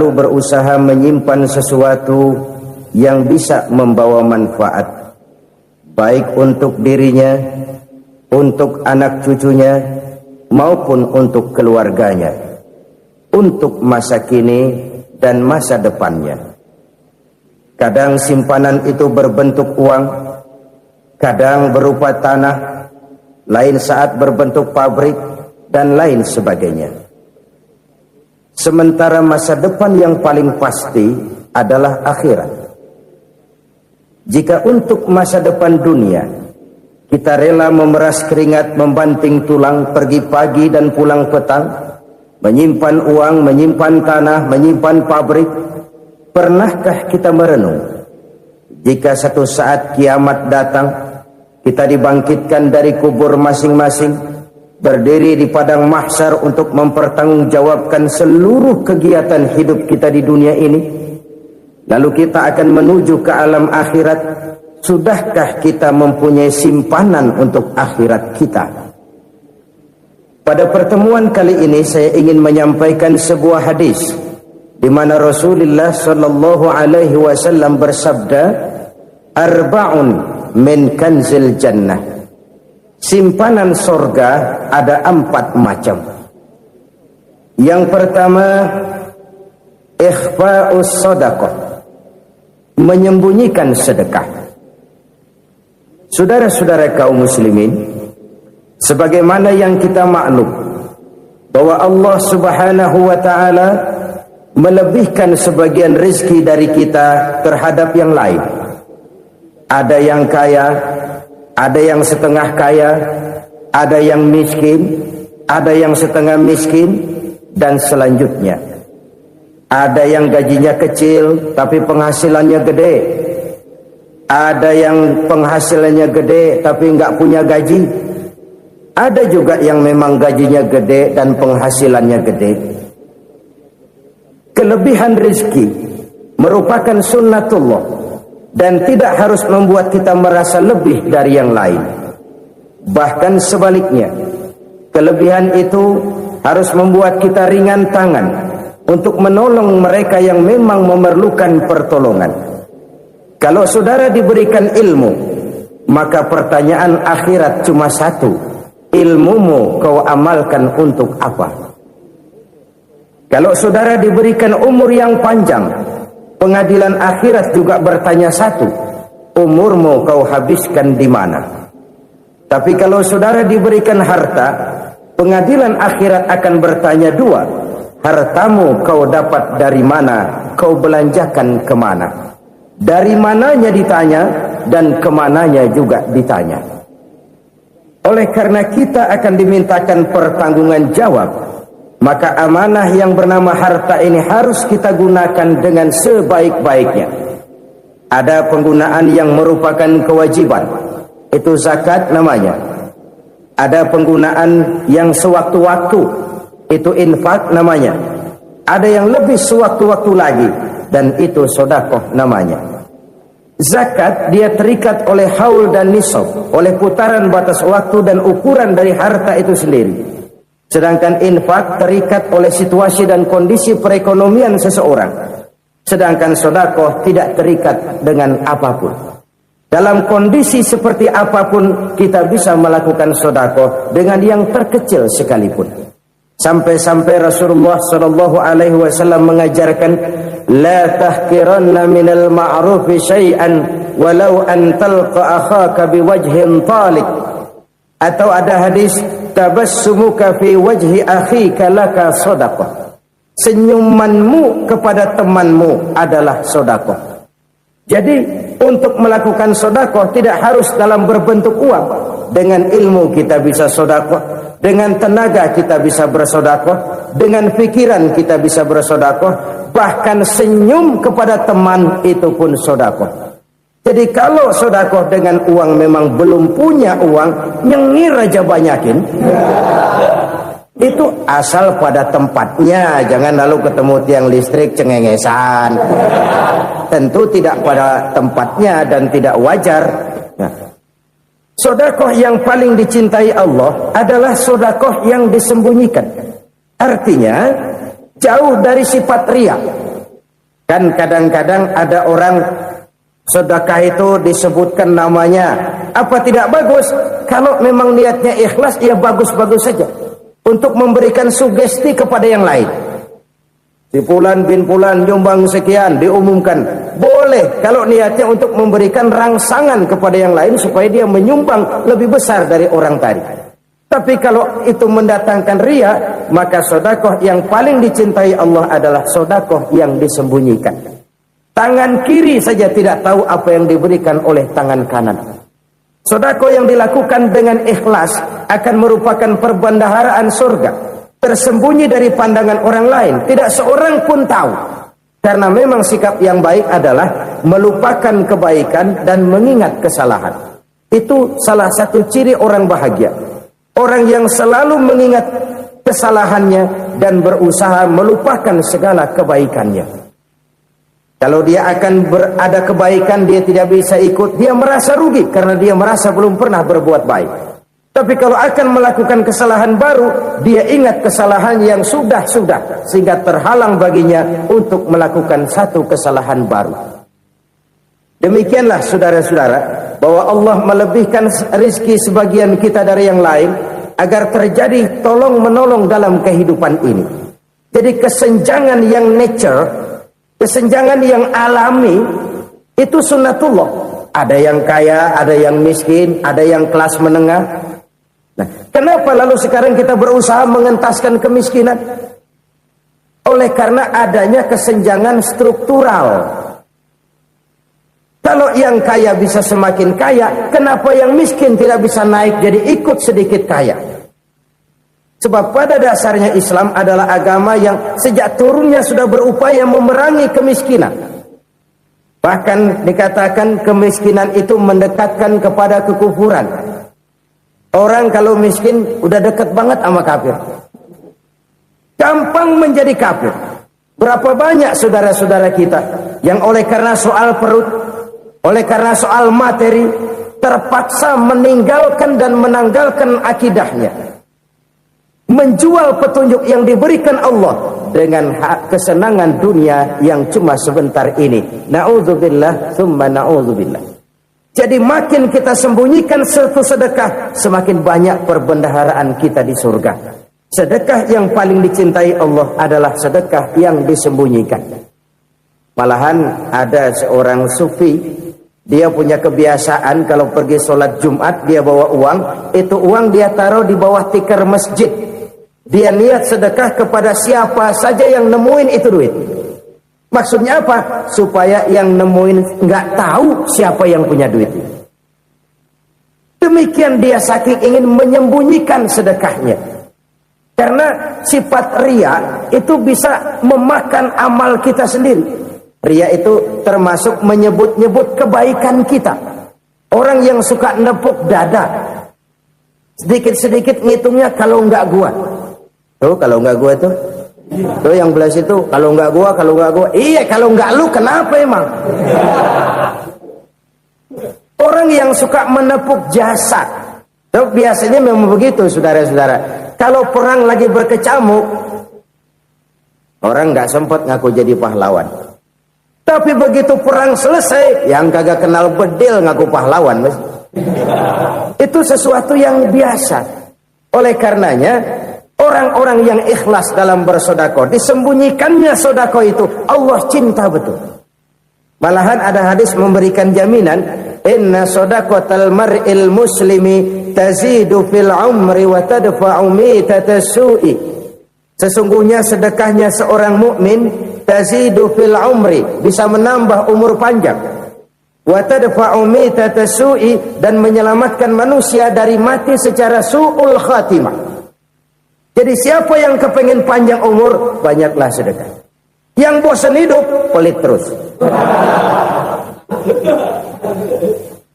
lalu berusaha menyimpan sesuatu yang bisa membawa manfaat, baik untuk dirinya, untuk anak cucunya, maupun untuk keluarganya, untuk masa kini dan masa depannya. Kadang simpanan itu berbentuk uang, kadang berupa tanah, lain saat berbentuk pabrik, dan lain sebagainya. Sementara masa depan yang paling pasti adalah akhirat. Jika untuk masa depan dunia kita rela memeras keringat, membanting tulang, pergi pagi dan pulang petang, menyimpan uang, menyimpan tanah, menyimpan pabrik, pernahkah kita merenung jika satu saat kiamat datang, kita dibangkitkan dari kubur masing-masing, berdiri di padang mahsyar untuk mempertanggungjawabkan seluruh kegiatan hidup kita di dunia ini, lalu kita akan menuju ke alam akhirat. Sudahkah kita mempunyai simpanan untuk akhirat kita? Pada pertemuan kali ini saya ingin menyampaikan sebuah hadis di mana Rasulullah sallallahu alaihi wasallam bersabda, "Arba'un min kanzil jannah." Simpanan sorga ada 4 macam. Yang pertama, ikhfa'us sadaqah, menyembunyikan sedekah. Saudara-saudara kaum muslimin, sebagaimana yang kita maklum bahwa Allah Subhanahu wa taala melebihkan sebagian rezeki dari kita terhadap yang lain. Ada yang kaya, ada yang setengah kaya, ada yang miskin, ada yang setengah miskin, dan selanjutnya. Ada yang gajinya kecil tapi penghasilannya gede. Ada yang penghasilannya gede tapi nggak punya gaji. Ada juga yang memang gajinya gede dan penghasilannya gede. Kelebihan rezeki merupakan sunnatullah dan tidak harus membuat kita merasa lebih dari yang lain. Bahkan sebaliknya, kelebihan itu harus membuat kita ringan tangan untuk menolong mereka yang memang memerlukan pertolongan. Kalau saudara diberikan ilmu, maka pertanyaan akhirat cuma satu: ilmumu kau amalkan untuk apa? Kalau saudara diberikan umur yang panjang, pengadilan akhirat juga bertanya satu: umurmu kau habiskan di mana? Tapi kalau saudara diberikan harta, pengadilan akhirat akan bertanya dua: hartamu kau dapat dari mana, kau belanjakan kemana? Dari mananya ditanya, dan kemananya juga ditanya. Oleh karena kita akan dimintakan pertanggungan jawab, maka amanah yang bernama harta ini harus kita gunakan dengan sebaik-baiknya. Ada penggunaan yang merupakan kewajiban, itu zakat namanya. Ada penggunaan yang sewaktu-waktu, itu infak namanya. Ada yang lebih sewaktu-waktu lagi, dan itu sedekah namanya. Zakat dia terikat oleh haul dan nisab, oleh putaran batas waktu dan ukuran dari harta itu sendiri. Sedangkan infak terikat oleh situasi dan kondisi perekonomian seseorang. Sedangkan sedekah tidak terikat dengan apapun. Dalam kondisi seperti apapun kita bisa melakukan sedekah dengan yang terkecil sekalipun. Sampai-sampai Rasulullah sallallahu alaihi wasallam mengajarkan, la tahqiranna minal ma'rufi syai'an walau an talqa akhaka biwajhin talik. Atau ada hadis, tabassumuka fi wajhi akhika laka shadaqah. Senyumanmu kepada temanmu adalah sedekah. Jadi untuk melakukan sedekah tidak harus dalam berbentuk uang. Dengan ilmu kita bisa sedekah, dengan tenaga kita bisa bersedekah, dengan pikiran kita bisa bersedekah, bahkan senyum kepada teman itu pun sedekah. Jadi kalau sedekah dengan uang memang belum punya uang, nyengir aja banyakin. Itu asal pada tempatnya, jangan lalu ketemu tiang listrik cengengesan. Tentu tidak pada tempatnya dan tidak wajar. Sedekah yang paling dicintai Allah adalah sedekah yang disembunyikan. Artinya jauh dari sifat riya. Kan kadang-kadang ada orang sedekah itu disebutkan namanya. Apa tidak bagus? Kalau memang niatnya ikhlas, ya bagus-bagus saja. Untuk memberikan sugesti kepada yang lain. Si Fulan bin Fulan nyumbang sekian, diumumkan. Boleh kalau niatnya untuk memberikan rangsangan kepada yang lain supaya dia menyumbang lebih besar dari orang tadi. Tapi kalau itu mendatangkan riya, maka sedekah yang paling dicintai Allah adalah sedekah yang disembunyikan. Tangan kiri saja tidak tahu apa yang diberikan oleh tangan kanan. Sedekah yang dilakukan dengan ikhlas akan merupakan perbendaharaan surga, tersembunyi dari pandangan orang lain, tidak seorang pun tahu. Karena memang sikap yang baik adalah melupakan kebaikan dan mengingat kesalahan. Itu salah satu ciri orang bahagia. Orang yang selalu mengingat kesalahannya dan berusaha melupakan segala kebaikannya. Kalau dia akan ada kebaikan, dia tidak bisa ikut, dia merasa rugi karena dia merasa belum pernah berbuat baik. Tapi kalau akan melakukan kesalahan baru, dia ingat kesalahan yang sudah-sudah, sehingga terhalang baginya untuk melakukan satu kesalahan baru. Demikianlah saudara-saudara, bahwa Allah melebihkan rizki sebagian kita dari yang lain, agar terjadi tolong-menolong dalam kehidupan ini. Jadi kesenjangan yang nature, kesenjangan yang alami, itu sunnatullah. Ada yang kaya, ada yang miskin, ada yang kelas menengah. Nah, kenapa lalu sekarang kita berusaha mengentaskan kemiskinan? Oleh karena adanya kesenjangan struktural. Kalau yang kaya bisa semakin kaya, kenapa yang miskin tidak bisa naik jadi ikut sedikit kaya? Sebab pada dasarnya Islam adalah agama yang sejak turunnya sudah berupaya memerangi kemiskinan. Bahkan dikatakan kemiskinan itu mendekatkan kepada kekufuran. Orang kalau miskin udah dekat banget sama kafir. Gampang menjadi kafir. Berapa banyak saudara-saudara kita yang oleh karena soal perut, oleh karena soal materi, terpaksa meninggalkan dan menanggalkan akidahnya. Menjual petunjuk yang diberikan Allah dengan kesenangan dunia yang cuma sebentar ini. Na'udzubillah, thumma na'udzubillah. Jadi makin kita sembunyikan satu sedekah, semakin banyak perbendaharaan kita di surga. Sedekah yang paling dicintai Allah adalah sedekah yang disembunyikan. Malahan ada seorang sufi, dia punya kebiasaan kalau pergi sholat Jumat dia bawa uang, itu uang dia taruh di bawah tikar masjid. Dia niat sedekah kepada siapa saja yang nemuin itu duit. Maksudnya apa? Supaya yang nemuin nggak tahu siapa yang punya duit. Demikian dia saking ingin menyembunyikan sedekahnya. Karena sifat riya itu bisa memakan amal kita sendiri. Riya itu termasuk menyebut-nyebut kebaikan kita. Orang yang suka nepuk dada, sedikit-sedikit ngitungnya kalau nggak gua. Tuh kalau nggak gua tuh. Tuh yang belas itu kalau nggak gua. Iya kalau nggak lu kenapa emang? Orang yang suka menepuk jasad. Tuh biasanya memang begitu saudara-saudara. Kalau perang lagi berkecamuk, orang nggak sempat ngaku jadi pahlawan. Tapi begitu perang selesai, yang kagak kenal bedil ngaku pahlawan, mas. Itu sesuatu yang biasa. Oleh karenanya, orang-orang yang ikhlas dalam bersedekah, disembunyikannya sedekah itu, Allah cinta betul. Malahan ada hadis memberikan jaminan, inna sedaqatal mar'il muslimi tazidu fil umri wa tadfa'u mitatas su'i. Sesungguhnya sedekahnya seorang mukmin tazidu fil umri, bisa menambah umur panjang. Wa tadfa'u mitatas su'i, dan menyelamatkan manusia dari mati secara su'ul khatimah. Jadi siapa yang kepengen panjang umur, banyaklah sedekah. Yang bosan hidup, pelit terus.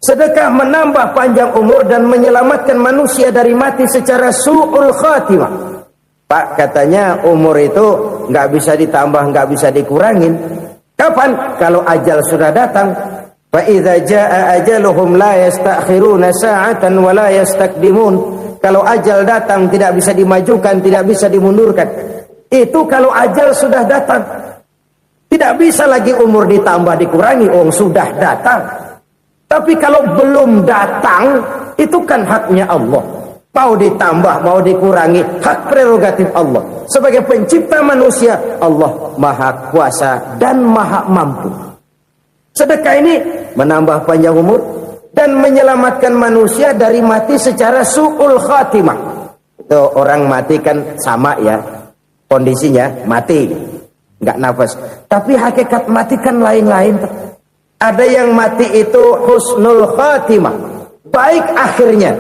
Sedekah menambah panjang umur dan menyelamatkan manusia dari mati secara su'ul khatimah. Pak, katanya umur itu nggak bisa ditambah, nggak bisa dikurangin. Kapan? Kalau ajal sudah datang. Fa idza jaa ajaluhum la yastakhiruna sa'atan wa la yastakdimun. Kalau ajal datang tidak bisa dimajukan, tidak bisa dimundurkan. Itu kalau ajal sudah datang. Tidak bisa lagi umur ditambah dikurangi, sudah datang. Tapi kalau belum datang, itu kan haknya Allah. Mau ditambah, mau dikurangi, hak prerogatif Allah. Sebagai pencipta manusia, Allah Maha Kuasa dan Maha Mampu. Sedekah ini menambah panjang umur dan menyelamatkan manusia dari mati secara su'ul khatimah. Itu orang mati kan sama ya, kondisinya mati, nggak nafas. Tapi hakikat mati kan lain-lain. Ada yang mati itu husnul khatimah, baik akhirnya.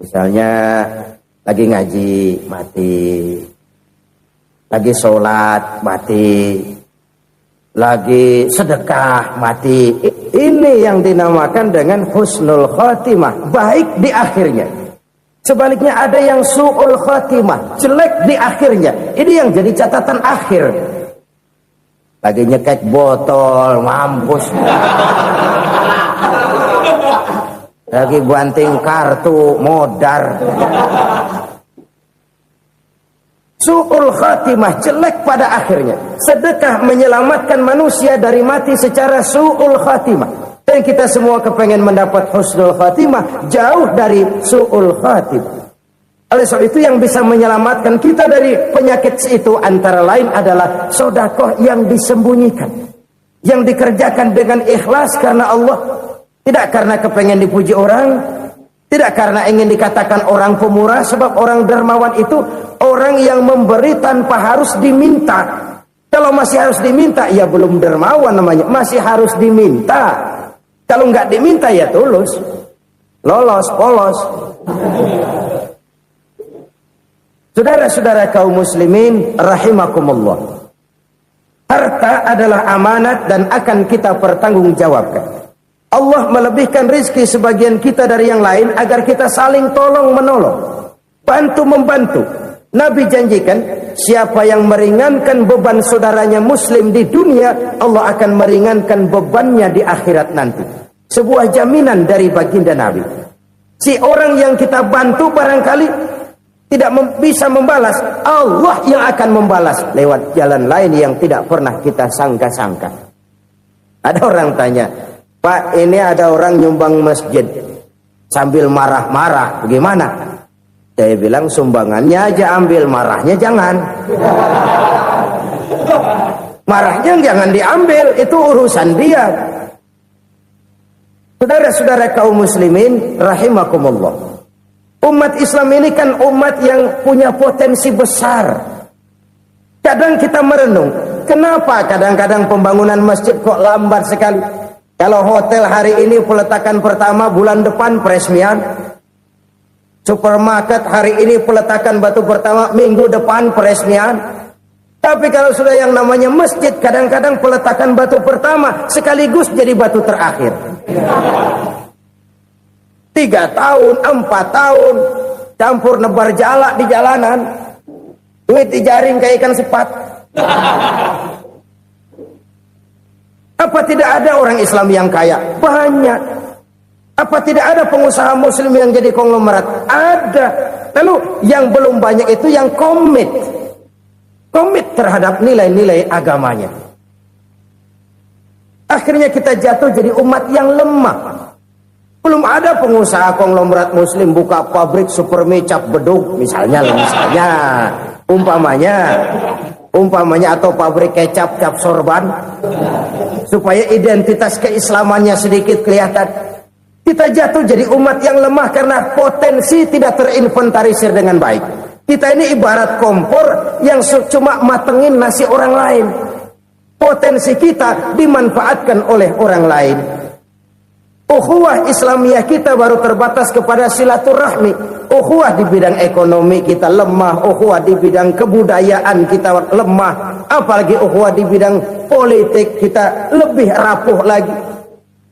Misalnya lagi ngaji mati, lagi sholat mati, lagi sedekah mati. Ini yang dinamakan dengan husnul khatimah, baik di akhirnya. Sebaliknya ada yang su'ul khatimah, jelek di akhirnya. Ini yang jadi catatan akhir. Lagi nyekek botol, mampus. Lagi banting kartu, modar. Su'ul khatimah, jelek pada akhirnya. Sedekah menyelamatkan manusia dari mati secara su'ul khatimah. Dan kita semua kepengen mendapat husnul khatimah, jauh dari su'ul khatimah. Oleh sebab itu yang bisa menyelamatkan kita dari penyakit itu antara lain adalah sedekah yang disembunyikan, yang dikerjakan dengan ikhlas karena Allah, tidak karena kepengen dipuji orang, tidak karena ingin dikatakan orang pemurah. Sebab orang dermawan itu orang yang memberi tanpa harus diminta. Kalau masih harus diminta, ya belum dermawan namanya, masih harus diminta. Kalau nggak diminta ya tulus, lolos, polos. Saudara-saudara kaum muslimin rahimakumullah, harta adalah amanat dan akan kita pertanggungjawabkan. Allah melebihkan rizki sebagian kita dari yang lain agar kita saling tolong menolong, bantu membantu. Nabi janjikan, siapa yang meringankan beban saudaranya muslim di dunia, Allah akan meringankan bebannya di akhirat nanti. Sebuah jaminan dari baginda Nabi. Si orang yang kita bantu barangkali tidak bisa membalas, Allah yang akan membalas lewat jalan lain yang tidak pernah kita sangka-sangka. Ada orang tanya, Pak, ini ada orang nyumbang masjid sambil marah-marah, bagaimana? Saya bilang sumbangannya aja ambil, marahnya jangan. Marahnya jangan diambil, itu urusan dia. Saudara-saudara kaum muslimin rahimakumullah, umat Islam ini kan umat yang punya potensi besar. Kadang kita merenung, kenapa kadang-kadang pembangunan masjid kok lambat sekali? Kalau hotel hari ini peletakan pertama, bulan depan peresmian. Supermarket hari ini peletakan batu pertama, minggu depan peresmian. Tapi kalau sudah yang namanya masjid, kadang-kadang peletakan batu pertama sekaligus jadi batu terakhir. 3 tahun, 4 tahun, campur nebar jalak di jalanan, duit dijaring kayak ikan sepat. Apa tidak ada orang Islam yang kaya? Banyak. Apa tidak ada pengusaha muslim yang jadi konglomerat? Ada. Lalu yang belum banyak itu yang komit terhadap nilai-nilai agamanya. Akhirnya kita jatuh jadi umat yang lemah. Belum ada pengusaha konglomerat muslim buka pabrik supermi cap beduk misalnya umpamanya atau pabrik kecap cap sorban supaya identitas keislamannya sedikit kelihatan. Kita jatuh jadi umat yang lemah karena potensi tidak terinventarisir dengan baik. Kita ini ibarat kompor yang cuma matengin nasi orang lain. Potensi kita dimanfaatkan oleh orang lain. Ukhuwah Islamiyah kita baru terbatas kepada silaturahmi. Ukhuwah di bidang ekonomi kita lemah, ukhuwah di bidang kebudayaan kita lemah, apalagi ukhuwah di bidang politik kita lebih rapuh lagi.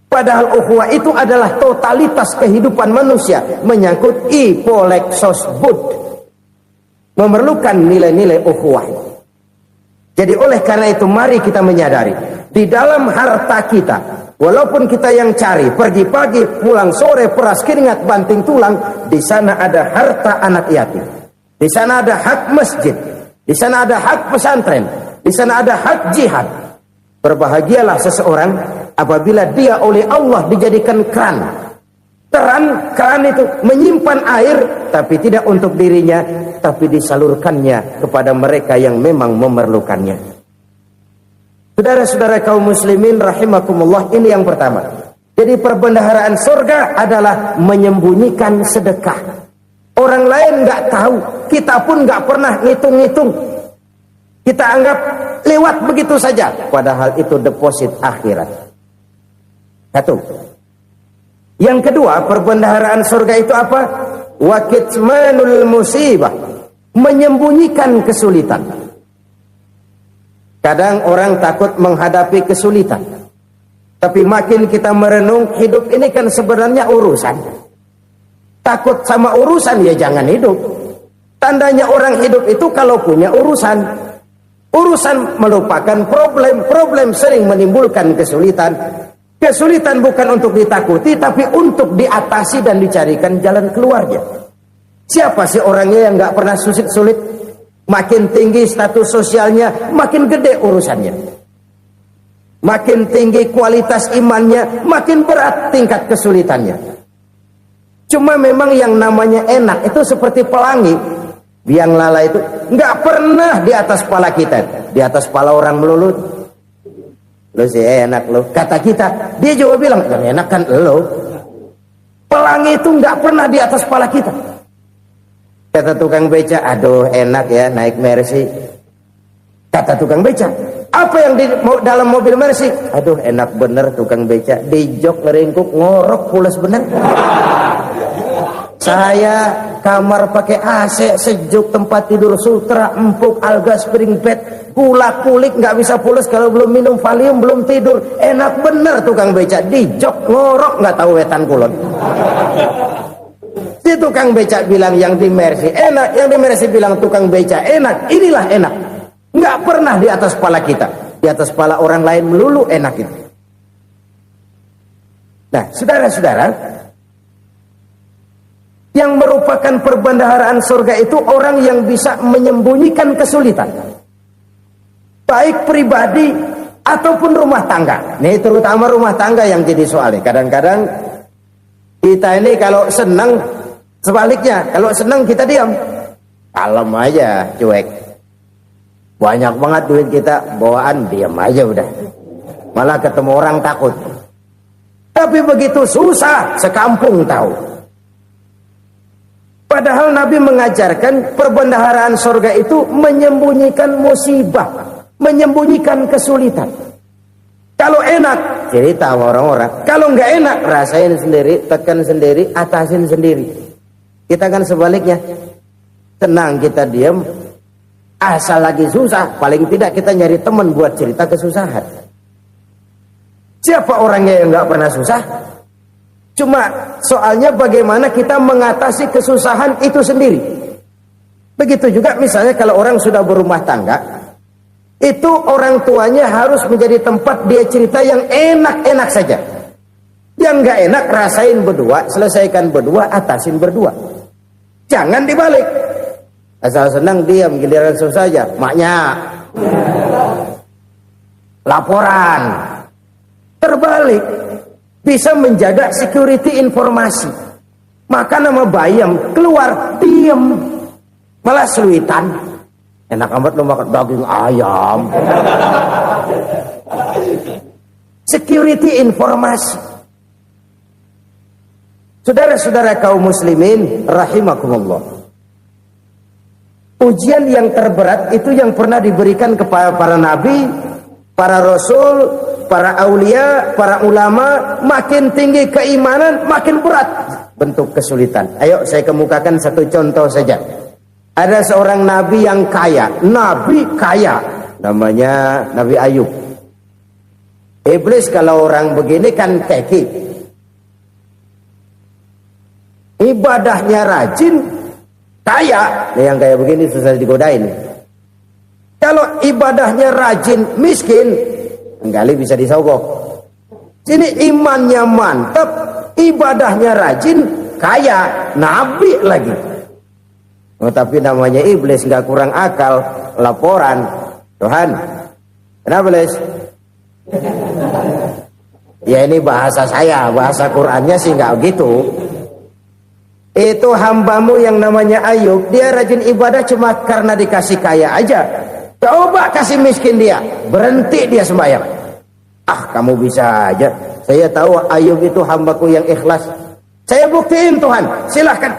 Padahal ukhuwah itu adalah totalitas kehidupan manusia, menyangkut ipolek sosbud, memerlukan nilai-nilai ukhuwah. Jadi oleh karena itu mari kita menyadari, di dalam harta kita, walaupun kita yang cari, pergi pagi, pulang sore, peras keringat, banting tulang, di sana ada harta anak yatim. Di sana ada hak masjid. Di sana ada hak pesantren. Di Di sana ada hak jihad. Berbahagialah seseorang apabila dia oleh Allah dijadikan keran. Keran itu menyimpan air, tapi tidak untuk dirinya, tapi disalurkannya kepada mereka yang memang memerlukannya. Saudara-saudara kaum muslimin rahimakumullah, ini yang pertama. Jadi perbendaharaan surga adalah menyembunyikan sedekah. Orang lain nggak tahu, kita pun nggak pernah ngitung-ngitung. Kita anggap lewat begitu saja, padahal itu deposit akhirat. Satu. Yang kedua, perbendaharaan surga itu apa? Wa kitmanul musibah, menyembunyikan kesulitan. Kadang orang takut menghadapi kesulitan, tapi makin kita merenung, hidup ini kan sebenarnya urusan. Takut sama urusan, ya jangan hidup. Tandanya orang hidup itu kalau punya urusan. Urusan melupakan problem. Problem sering menimbulkan kesulitan. Kesulitan bukan untuk ditakuti, tapi untuk diatasi dan dicarikan jalan keluarnya. Siapa sih orangnya yang nggak pernah sulit-sulit? Makin tinggi status sosialnya, makin gede urusannya. Makin tinggi kualitas imannya, makin berat tingkat kesulitannya. Cuma memang yang namanya enak itu seperti pelangi. Biang lala itu nggak pernah di atas kepala kita, di atas kepala orang melulu. Lo sih enak lo, kata kita. Dia juga bilang yang enak kan lo. Pelangi itu nggak pernah di atas kepala kita. Kata tukang beca, aduh enak ya naik Mercy. Kata tukang beca, apa yang di dalam mobil Mercy? Aduh enak bener tukang beca, di jok ngeringkuk ngorok pulas bener. Saya kamar pakai AC, sejuk, tempat tidur sutra, empuk, alga, spring bed, kulak kulik, nggak bisa pulas kalau belum minum Valium, belum tidur. Enak bener tukang beca, di jok ngorok nggak tahu wetan kulon. Si tukang beca bilang yang di Mercy enak, yang di Mercy bilang tukang beca enak. Inilah enak, nggak pernah di atas kepala kita, di atas kepala orang lain melulu enak itu. Nah, saudara-saudara, yang merupakan perbendaharaan surga itu orang yang bisa menyembunyikan kesulitan, baik pribadi ataupun rumah tangga. Nih terutama rumah tangga yang jadi soalnya. Kadang-kadang kita ini kalau senang, sebaliknya kalau senang kita diam, kalem aja, cuek. Banyak banget duit kita bawaan, diam aja udah. Malah ketemu orang takut. Tapi begitu susah, sekampung tahu. Padahal Nabi mengajarkan perbendaharaan surga itu menyembunyikan musibah, menyembunyikan kesulitan. Kalau enak, cerita sama orang-orang. Kalau nggak enak, rasain sendiri, tekan sendiri, atasin sendiri. Kita kan sebaliknya, tenang kita diam, asal lagi susah, paling tidak kita nyari teman buat cerita kesusahan. Siapa orangnya yang nggak pernah susah? Cuma soalnya bagaimana kita mengatasi kesusahan itu sendiri. Begitu juga misalnya kalau orang sudah berumah tangga, itu orang tuanya harus menjadi tempat dia cerita yang enak-enak saja. Yang nggak enak rasain berdua, selesaikan berdua, atasin berdua. Jangan dibalik. Asal senang diam, giliran susah saja. Maknya laporan. Terbalik. Bisa menjaga security informasi. Maka nama bayam keluar diam, malah seluitan. Enak amat lo makan daging ayam. Security informasi. Saudara-saudara kaum muslimin rahimakumullah, ujian yang terberat itu yang pernah diberikan kepada para nabi, para rasul, para aulia, para ulama. Makin tinggi keimanan, makin berat bentuk kesulitan. Ayo saya kemukakan satu contoh saja. Ada seorang nabi yang kaya, nabi kaya, namanya Nabi Ayub. Iblis kalau orang begini kan keki, ibadahnya rajin, kaya. Nah, yang kayak begini susah digodain. Kalau ibadahnya rajin, miskin, enggali bisa disogok. Sini imannya mantap, ibadahnya rajin, kaya, nabi lagi. Oh, tapi namanya iblis, nggak kurang akal, laporan. Tuhan, kenapa Les? Ya ini bahasa saya, bahasa Qur'annya sih nggak gitu. Itu hambamu yang namanya Ayub, dia rajin ibadah cuma karena dikasih kaya aja. Coba kasih miskin dia, berhenti dia sembahyang. Ah, kamu bisa aja. Saya tahu Ayub itu hambaku yang ikhlas. Saya buktiin Tuhan, silahkan.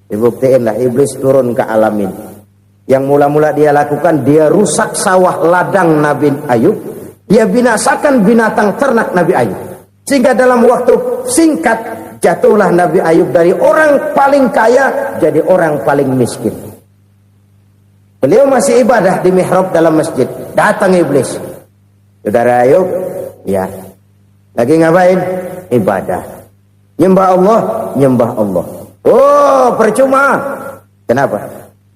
Dibuktiin lah, iblis turun ke alamin. Yang mula-mula dia lakukan, dia rusak sawah ladang Nabi Ayub. Dia binasakan binatang ternak Nabi Ayub. Sehingga dalam waktu singkat, jatuhlah Nabi Ayub dari orang paling kaya jadi orang paling miskin. Beliau masih ibadah di mihrab dalam masjid. Datang iblis. Saudara Ayub, ya, lagi ngapain? Ibadah. Nyembah Allah, nyembah Allah. Oh, percuma. Kenapa?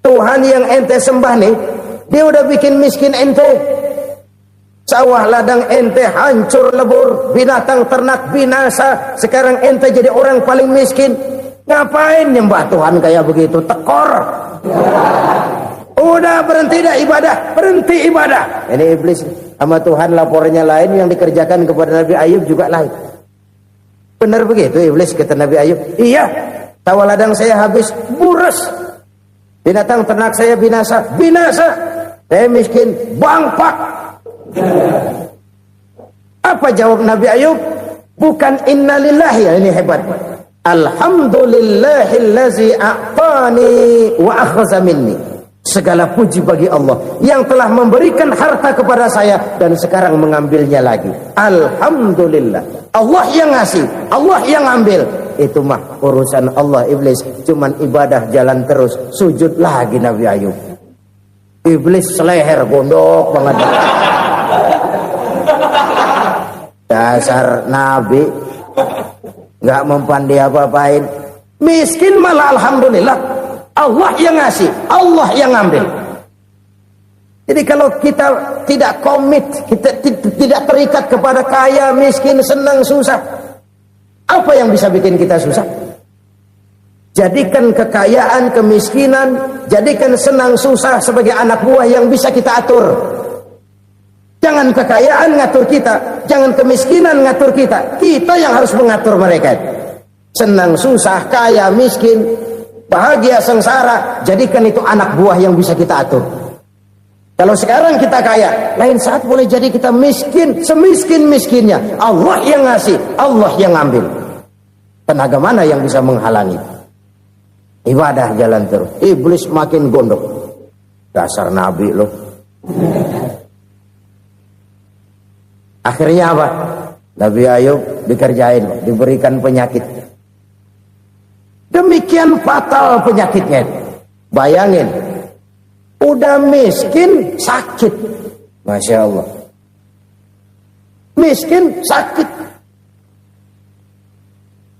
Tuhan yang ente sembah nih, dia udah bikin miskin ente. Sawah ladang ente hancur lebur, binatang ternak binasa. Sekarang ente jadi orang paling miskin. Ngapain nyembah Tuhan kayak begitu? Tekor. Udah berhenti dah ibadah, berhenti ibadah. Ini iblis sama Tuhan lapornya lain, yang dikerjakan kepada Nabi Ayub juga lain. Benar begitu iblis kata Nabi Ayub? Iya, sawah ladang saya habis, buras. Binatang ternak saya binasa, binasa. Saya miskin, bangpak. Apa jawab Nabi Ayub? Bukan innalillahi, ya ini hebat. Alhamdulillahillazi a'tani wa akhza minni. Segala puji bagi Allah yang telah memberikan harta kepada saya dan sekarang mengambilnya lagi. Alhamdulillah. Allah yang ngasih, Allah yang ambil. Itu mah urusan Allah. Iblis cuman ibadah jalan terus, sujud lagi Nabi Ayub. Iblis seleher gondok banget. Dasar Nabi nggak mempan dia apa-apain. Miskin malah alhamdulillah. Allah yang ngasih, Allah yang ngambil. Jadi kalau kita tidak komit, kita tidak terikat kepada kaya, miskin, senang, susah, apa yang bisa bikin kita susah? Jadikan kekayaan, kemiskinan, jadikan senang, susah sebagai anak buah yang bisa kita atur. Jangan kekayaan ngatur kita, jangan kemiskinan ngatur kita. Kita yang harus mengatur mereka. Senang, susah, kaya, miskin, bahagia, sengsara, jadikan itu anak buah yang bisa kita atur. Kalau sekarang kita kaya, lain saat boleh jadi kita miskin, semiskin-miskinnya. Allah yang ngasih, Allah yang ngambil. Tenaga mana yang bisa menghalangi? Ibadah jalan terus. Iblis makin gondok. Dasar Nabi loh. Akhirnya apa? Nabi Ayub dikerjain, diberikan penyakit. Demikian fatal penyakitnya. Bayangin, udah miskin sakit. Masya Allah. Miskin sakit.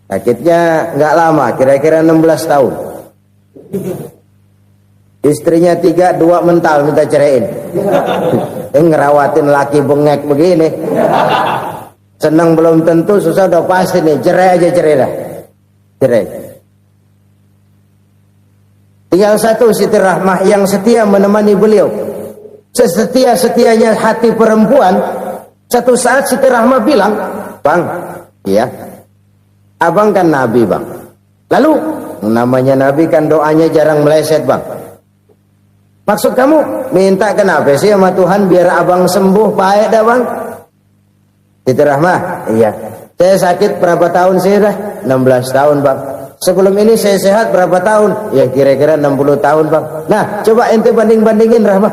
Sakitnya nggak lama, kira-kira 16 tahun. Istrinya 3, 2 mental minta ceraiin. Ngerawatin laki bengek begini. Senang belum tentu, susah udah pasti nih. Cerai aja, cerai dah. Cerai. Tinggal satu Siti Rahmah yang setia menemani beliau. Sesetia-setianya hati perempuan. Satu saat Siti Rahmah bilang, "Bang, iya, abang kan Nabi bang. Lalu, namanya Nabi kan doanya jarang meleset bang. Maksud kamu minta kenapa sih sama Tuhan biar abang sembuh baik dah bang?" Siti Rahmah, iya. Saya sakit berapa tahun sih dah? 16 tahun bang. Sebelum ini saya sehat berapa tahun? Ya kira-kira 60 tahun bang. Nah coba ente banding-bandingin Rahmah.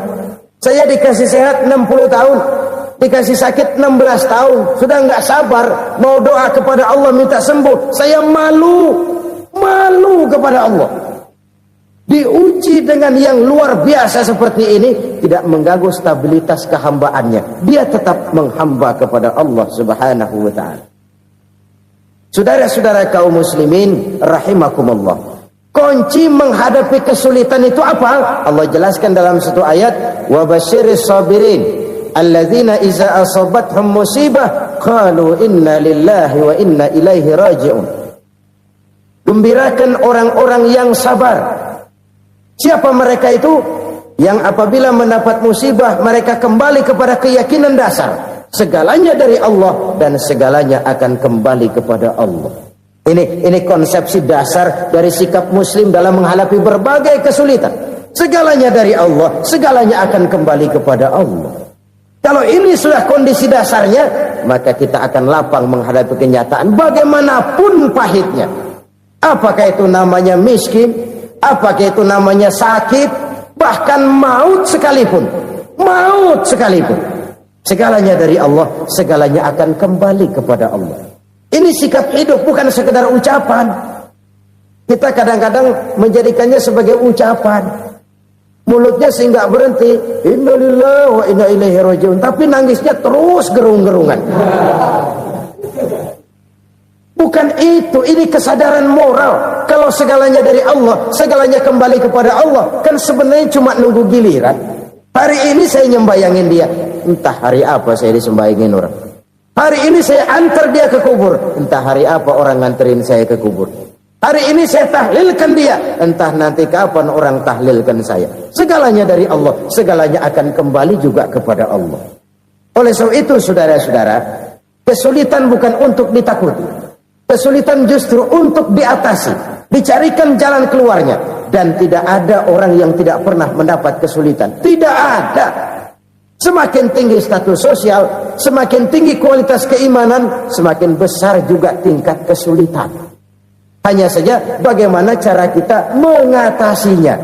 Saya dikasih sehat 60 tahun, dikasih sakit 16 tahun. Sudah nggak sabar mau doa kepada Allah minta sembuh. Saya malu kepada Allah. Diuji dengan yang luar biasa seperti ini, tidak mengganggu stabilitas kehambaannya. Dia tetap menghamba kepada Allah Subhanahu wa ta'ala. Saudara-saudara kaum muslimin rahimakumullah. Kunci menghadapi kesulitan itu apa? Allah jelaskan dalam satu ayat, wa basyiris sabirin alladzina iza asabathum musibah qalu inna lillahi wa inna ilaihi raji'un. Gembirakan orang-orang yang sabar. Siapa mereka itu? yang apabila mendapat musibah mereka kembali kepada keyakinan dasar segalanya dari Allah dan segalanya akan kembali kepada Allah. Ini konsepsi dasar dari sikap muslim dalam menghadapi berbagai kesulitan. Segalanya dari Allah, segalanya akan kembali kepada Allah. Kalau ini sudah kondisi dasarnya, maka kita akan lapang menghadapi kenyataan bagaimanapun pahitnya. Apakah itu namanya miskin, apakah itu namanya sakit, bahkan maut sekalipun. Maut sekalipun. Segalanya dari Allah, segalanya akan kembali kepada Allah. Ini sikap hidup, bukan sekedar ucapan. Kita kadang-kadang menjadikannya sebagai ucapan. Mulutnya sehingga berhenti, innalillahi wa inna ilaihi rajiun, tapi nangisnya terus gerung-gerungan. Bukan itu, ini kesadaran moral. Kalau segalanya dari Allah, segalanya kembali kepada Allah, kan sebenarnya cuma nunggu giliran. Hari ini saya nyembayangin dia, entah hari apa saya disembayangin orang. Hari ini saya antar dia ke kubur, entah hari apa orang nganterin saya ke kubur. Hari ini saya tahlilkan dia, entah nanti kapan orang tahlilkan saya. Segalanya dari Allah, segalanya akan kembali juga kepada Allah. Oleh sebab itu saudara-saudara, kesulitan bukan untuk ditakuti. Kesulitan justru untuk diatasi, dicarikan jalan keluarnya. Dan tidak ada orang yang tidak pernah mendapat kesulitan. Tidak ada. Semakin tinggi status sosial, semakin tinggi kualitas keimanan, semakin besar juga tingkat kesulitan. Hanya saja bagaimana cara kita mengatasinya.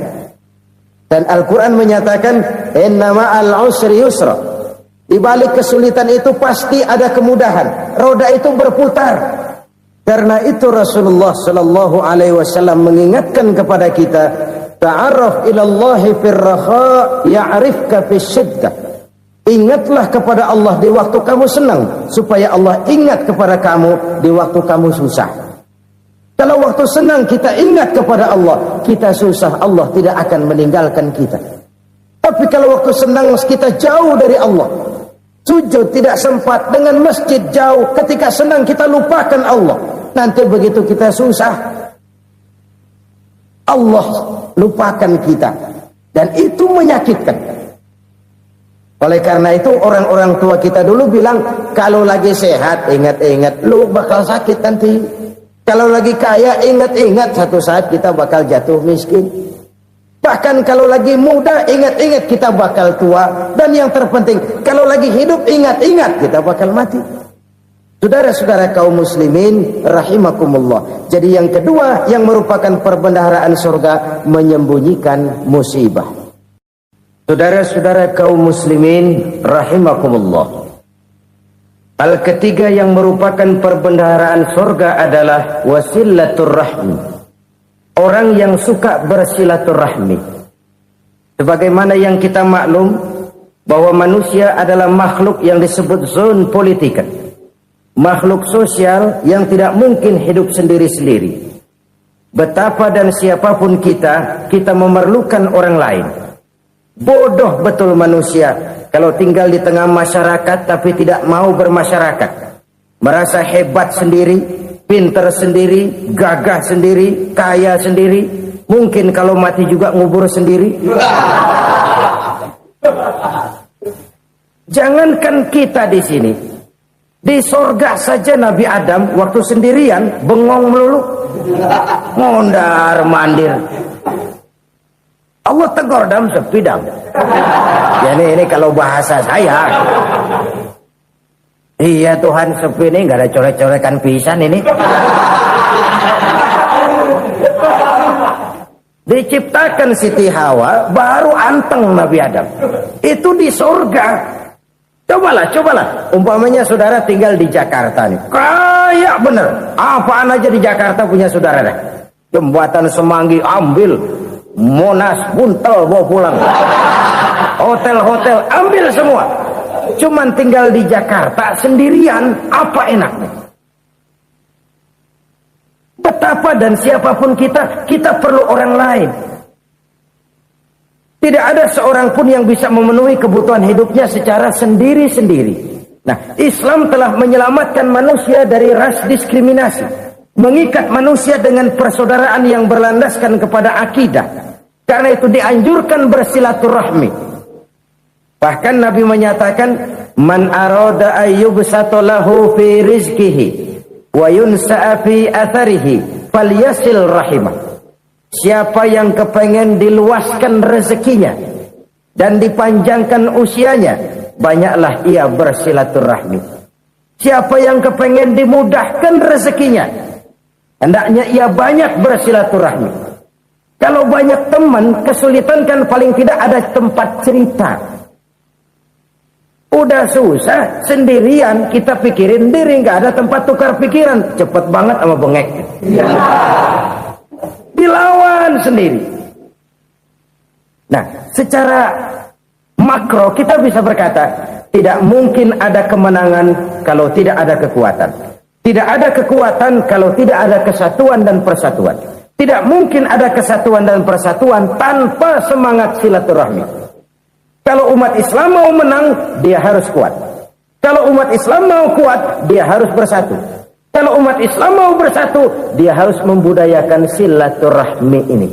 Dan Al-Quran menyatakan, innama al-usri yusra. Di balik kesulitan itu pasti ada kemudahan. Roda itu berputar. Karena itu Rasulullah sallallahu alaihi wasallam mengingatkan kepada kita, ta'arraf ila Allah fir raha ya'rifka fis syiddah. Ingatlah kepada Allah di waktu kamu senang, supaya Allah ingat kepada kamu di waktu kamu susah. Kalau waktu senang kita ingat kepada Allah, kita susah, Allah tidak akan meninggalkan kita. Tapi kalau waktu senang kita jauh dari Allah, sujud tidak sempat, dengan masjid jauh, ketika senang kita lupakan Allah. Nanti begitu kita susah, Allah lupakan kita. Dan itu menyakitkan. Oleh karena itu orang-orang tua kita dulu bilang, kalau lagi sehat ingat-ingat lu bakal sakit nanti. Kalau lagi kaya ingat-ingat satu saat kita bakal jatuh miskin. Bahkan kalau lagi muda ingat-ingat kita bakal tua. Dan yang terpenting, kalau lagi hidup ingat-ingat kita bakal mati. Saudara-saudara kaum muslimin rahimakumullah. Jadi yang kedua yang merupakan perbendaharaan surga, menyembunyikan musibah. Saudara-saudara kaum muslimin rahimakumullah. Hal ketiga yang merupakan perbendaharaan surga adalah wasilatur rahmi. Orang yang suka bersilaturahmi. Sebagaimana yang kita maklum bahwa manusia adalah makhluk yang disebut zon politika. Makhluk sosial yang tidak mungkin hidup sendiri-sendiri. Betapa dan siapapun kita memerlukan orang lain. Bodoh betul manusia kalau tinggal di tengah masyarakat tapi tidak mau bermasyarakat. Merasa hebat sendiri, pinter sendiri, gagah sendiri, kaya sendiri. Mungkin kalau mati juga ngubur sendiri. Jangankan kita di sini, di sorga saja Nabi Adam waktu sendirian bengong melulu, mondar mandir. Allah tegur dam sepi dam. Jadi ini kalau bahasa saya, iya Tuhan sepi ini nggak ada coret-corekan pisan ini. Diciptakan Siti Hawa baru anteng Nabi Adam. Itu di sorga. Cobalah. Umpamanya saudara tinggal di Jakarta nih. Kayak bener. Apaan aja di Jakarta punya saudara dah. Jembatan Semanggi ambil. Monas buntel bawa pulang. Hotel-hotel ambil semua. Cuman tinggal di Jakarta sendirian. Apa enaknya? Betapa dan siapapun kita perlu orang lain. Tidak ada seorang pun yang bisa memenuhi kebutuhan hidupnya secara sendiri-sendiri. Nah, Islam telah menyelamatkan manusia dari ras diskriminasi. Mengikat manusia dengan persaudaraan yang berlandaskan kepada akidah. Karena itu dianjurkan bersilaturahmi. Bahkan Nabi menyatakan, man arada ayyubsata lahu fi rizqihi wa yunsa'a fi atharihi falyasil rahimah. Siapa yang kepengen diluaskan rezekinya dan dipanjangkan usianya, banyaklah ia bersilaturahmi. Siapa yang kepengen dimudahkan rezekinya, hendaknya ia banyak bersilaturahmi. Kalau banyak teman, kesulitan kan paling tidak ada tempat cerita. Udah susah, sendirian kita pikirin diri, nggak ada tempat tukar pikiran. Cepet banget sama bengek. Dilawan sendiri. Nah, secara makro kita bisa berkata, tidak mungkin ada kemenangan kalau tidak ada kekuatan. Tidak ada kekuatan kalau tidak ada kesatuan dan persatuan. Tidak mungkin ada kesatuan dan persatuan tanpa semangat silaturahmi. Kalau umat Islam mau menang, dia harus kuat. Kalau umat Islam mau kuat, dia harus bersatu. Kalau umat Islam mau bersatu, dia harus membudayakan silaturahmi ini.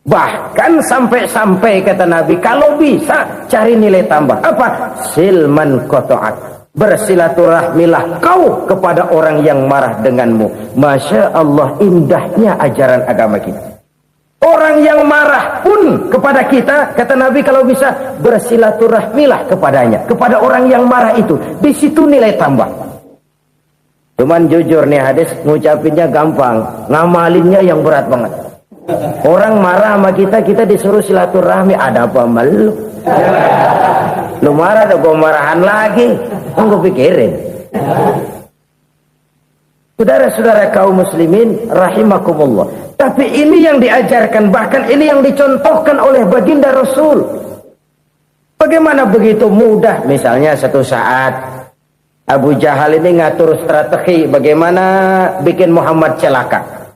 Bahkan sampai-sampai kata Nabi, kalau bisa cari nilai tambah. Apa? Silman qata'at. Bersilaturahmilah kau kepada orang yang marah denganmu. Masya Allah, indahnya ajaran agama kita. Orang yang marah pun kepada kita, kata Nabi, kalau bisa bersilaturahmilah kepadanya, kepada orang yang marah itu. Di situ nilai tambah. Cuman jujur nih hadis, ngucapinnya gampang, ngamalinnya yang berat banget. Orang marah sama kita, kita disuruh silaturahmi. Ada apa malu? Lu marah tuh, gue marahan lagi. Gue pikirin. Saudara-saudara kaum muslimin rahimakumullah. Tapi ini yang diajarkan, bahkan ini yang dicontohkan oleh baginda Rasul. Bagaimana begitu mudah, misalnya satu saat Abu Jahal ini ngatur strategi bagaimana bikin Muhammad celaka.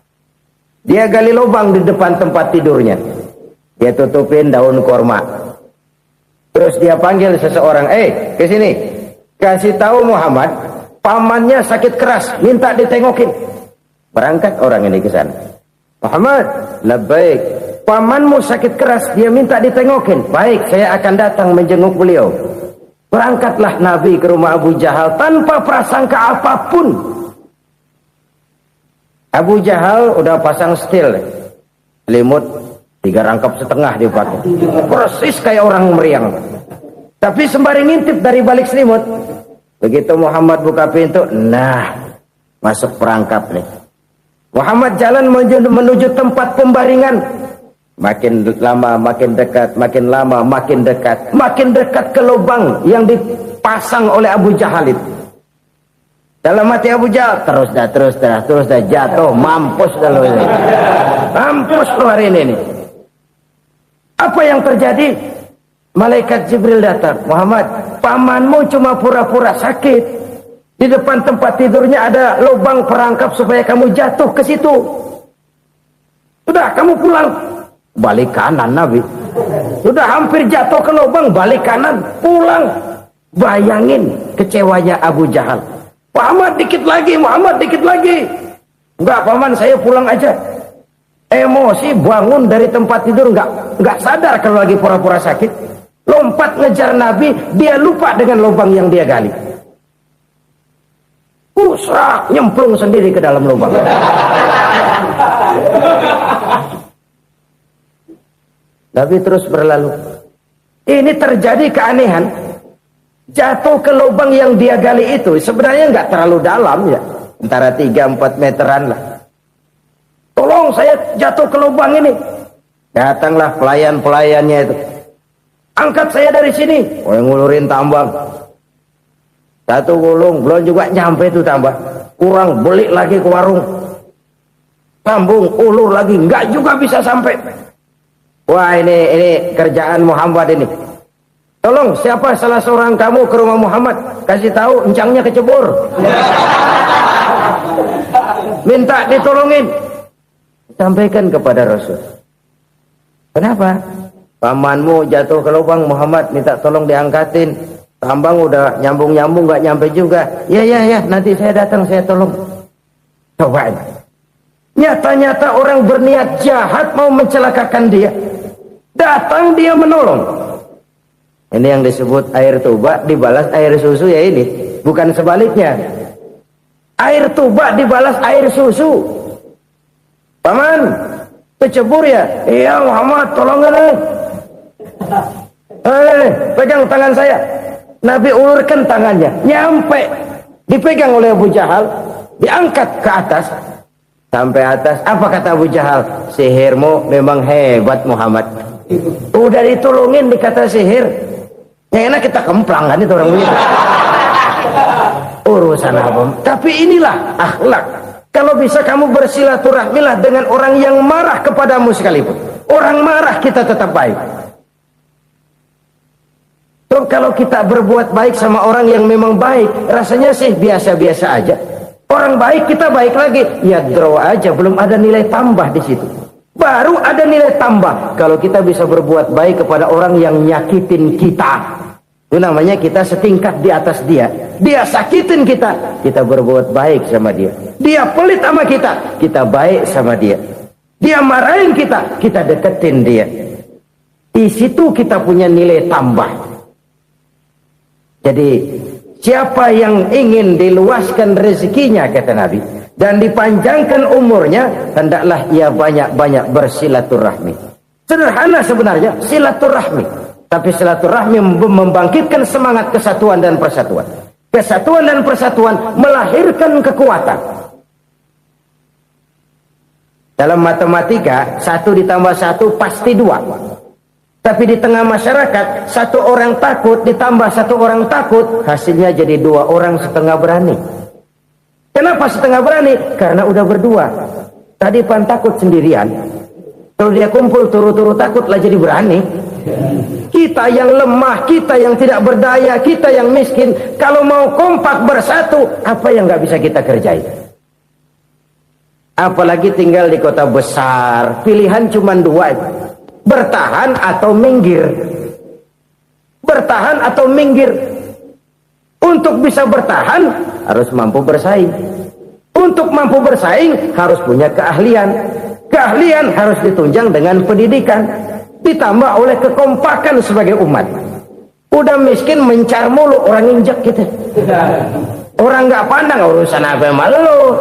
Dia gali lubang di depan tempat tidurnya. Dia tutupin daun korma. Terus dia panggil seseorang, ke sini. Kasih tahu Muhammad, pamannya sakit keras, minta ditengokin. Berangkat orang ini ke sana. Muhammad, labbaik. Pamanmu sakit keras, dia minta ditengokin. Baik, saya akan datang menjenguk beliau. Berangkatlah Nabi ke rumah Abu Jahal tanpa prasangka apapun. Abu Jahal udah pasang setil, selimut 3 rangkap setengah dipakai, persis kayak orang meriang. Tapi sembari ngintip dari balik selimut, begitu Muhammad buka pintu, nah masuk perangkap nih. Muhammad jalan menuju tempat pembaringan. Makin lama makin dekat, makin lama makin dekat, makin dekat ke lubang yang dipasang oleh Abu Jahal itu. Dalam hati Abu Jahal, terus dah jatuh, mampus dah lo ini. Mampus lo hari ini nih. Apa yang terjadi? Malaikat Jibril datang. Muhammad, pamanmu cuma pura-pura sakit. Di depan tempat tidurnya ada lubang perangkap supaya kamu jatuh ke situ. Sudah, kamu pulang. Balik kanan Nabi. Sudah hampir jatuh ke lubang, balik kanan, pulang. Bayangin kecewanya Abu Jahal. Muhammad dikit lagi, Muhammad dikit lagi. Enggak, paman, saya pulang aja. Emosi, bangun dari tempat tidur, enggak sadar kalau lagi pura-pura sakit. Lompat ngejar Nabi, dia lupa dengan lubang yang dia gali. Serak, nyemplung sendiri ke dalam lubang. Nabi terus berlalu. Ini terjadi keanehan. Jatuh ke lubang yang dia gali itu sebenarnya nggak terlalu dalam ya, antara 3-4 meteran lah. Tolong, saya jatuh ke lubang ini. Datanglah pelayan-pelayannya itu. Angkat saya dari sini. Oh, yang ngulurin tambang. Satu gulung, belum juga nyampe itu tambah. Kurang, beli lagi ke warung. Sambung, ulur lagi, nggak juga bisa sampai. Wah, ini kerjaan Muhammad ini. Tolong, siapa salah seorang kamu ke rumah Muhammad, kasih tahu encangnya kecebur. Minta ditolongin. Sampaikan kepada Rasul. Kenapa? Pamanmu jatuh ke lubang, Muhammad minta tolong diangkatin. Tambang udah nyambung-nyambung nggak nyampe juga. Ya, nanti saya datang, saya tolong. Coba. Nyata-nyata orang berniat jahat mau mencelakakan dia. Datang dia menolong. Ini yang disebut air tuba dibalas air susu ya ini. Bukan sebaliknya. Air tuba dibalas air susu. Paman, kecebur ya? Iya Muhammad, tolongin pegang tangan saya. Nabi ulurkan tangannya, nyampe. Dipegang oleh Abu Jahal, diangkat ke atas. Sampai atas, apa kata Abu Jahal? Sihirmu memang hebat Muhammad. Udah ditolongin dikata sihir. Yang enak kita kemplang kan itu orang begitu. Urusan apa? Tapi inilah akhlak. Kalau bisa kamu bersilaturahmilah dengan orang yang marah kepadamu sekalipun. Orang marah kita tetap baik. So, kalau kita berbuat baik sama orang yang memang baik, rasanya sih biasa-biasa aja. Orang baik kita baik lagi, ya draw aja, belum ada nilai tambah di situ. Baru ada nilai tambah kalau kita bisa berbuat baik kepada orang yang nyakitin kita. Itu namanya kita setingkat di atas dia. Dia sakitin kita, kita berbuat baik sama dia. Dia pelit sama kita, kita baik sama dia. Dia marahin kita, kita deketin dia. Di situ kita punya nilai tambah. Jadi siapa yang ingin diluaskan rezekinya, kata Nabi, dan dipanjangkan umurnya, hendaklah ia banyak-banyak bersilaturahmi. Sederhana sebenarnya silaturahmi. Tapi silaturahmi membangkitkan semangat kesatuan dan persatuan. Kesatuan dan persatuan melahirkan kekuatan. Dalam matematika, 1 ditambah 1 pasti 2. Tapi di tengah masyarakat, 1 orang takut ditambah 1 orang takut, hasilnya jadi 2 orang setengah berani. Kenapa setengah berani? Karena udah berdua. Tadi pan takut sendirian. Kalau dia kumpul turu-turu takutlah jadi berani. Kita yang lemah, kita yang tidak berdaya, kita yang miskin, kalau mau kompak bersatu, apa yang nggak bisa kita kerjain? Apalagi tinggal di kota besar, pilihan cuma 2, bertahan atau minggir. Bertahan atau minggir. Untuk bisa bertahan harus mampu bersaing. Untuk mampu bersaing harus punya keahlian. Keahlian harus ditunjang dengan pendidikan, ditambah oleh kekompakan sebagai umat. Udah miskin mencar mulu, orang injek gitu. Orang nggak pandang urusan apa malu.